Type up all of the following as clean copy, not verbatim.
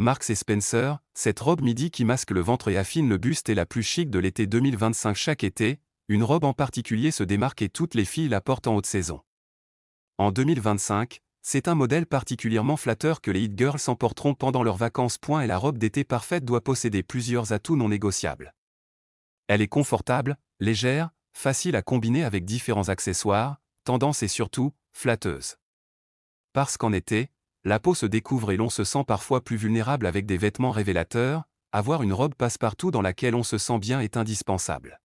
Marks & Spencer, cette robe midi qui masque le ventre et affine le buste est la plus chic de l'été 2025 chaque été, une robe en particulier se démarque et toutes les filles la portent en haute saison. En 2025, c'est un modèle particulièrement flatteur que les It Girls emporteront pendant leurs vacances. Et la robe d'été parfaite doit posséder plusieurs atouts non négociables. Elle est confortable, légère, facile à combiner avec différents accessoires, tendance et surtout, flatteuse. Parce qu'en été, la peau se découvre et l'on se sent parfois plus vulnérable avec des vêtements révélateurs, avoir une robe passe-partout dans laquelle on se sent bien est indispensable.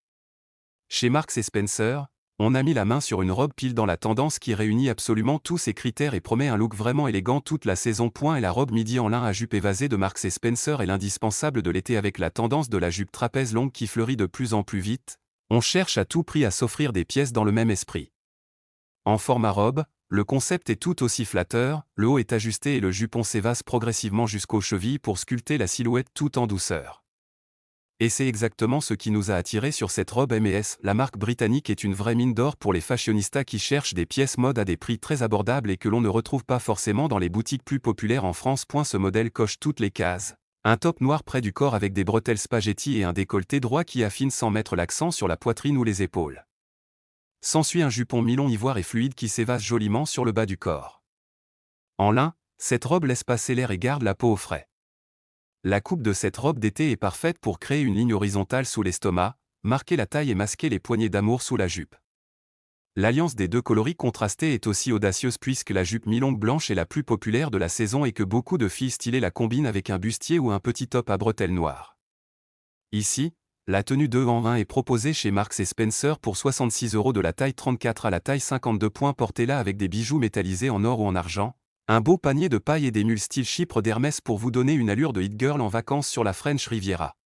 Chez Marks & Spencer, on a mis la main sur une robe pile dans la tendance qui réunit absolument tous ces critères et promet un look vraiment élégant toute la saison. Et la robe midi en lin à jupe évasée de Marks & Spencer est l'indispensable de l'été avec la tendance de la jupe trapèze longue qui fleurit de plus en plus vite. On cherche à tout prix à s'offrir des pièces dans le même esprit. En format robe, le concept est tout aussi flatteur, le haut est ajusté et le jupon s'évase progressivement jusqu'aux chevilles pour sculpter la silhouette tout en douceur. Et c'est exactement ce qui nous a attirés sur cette robe M&S. La marque britannique est une vraie mine d'or pour les fashionistas qui cherchent des pièces mode à des prix très abordables et que l'on ne retrouve pas forcément dans les boutiques plus populaires en France. Ce modèle coche toutes les cases. Un top noir près du corps avec des bretelles spaghetti et un décolleté droit qui affine sans mettre l'accent sur la poitrine ou les épaules. S'ensuit un jupon mi-long ivoire et fluide qui s'évase joliment sur le bas du corps. En lin, cette robe laisse passer l'air et garde la peau au frais. La coupe de cette robe d'été est parfaite pour créer une ligne horizontale sous l'estomac, marquer la taille et masquer les poignées d'amour sous la jupe. L'alliance des deux coloris contrastés est aussi audacieuse puisque la jupe mi-longue blanche est la plus populaire de la saison et que beaucoup de filles stylées la combinent avec un bustier ou un petit top à bretelles noires. Ici, la tenue 2 en 1 est proposée chez Marks & Spencer pour 66 € de la taille 34 à la taille 52. Portez-la avec des bijoux métallisés en or ou en argent, un beau panier de paille et des mules style Chypre d'Hermès pour vous donner une allure de hit girl en vacances sur la French Riviera.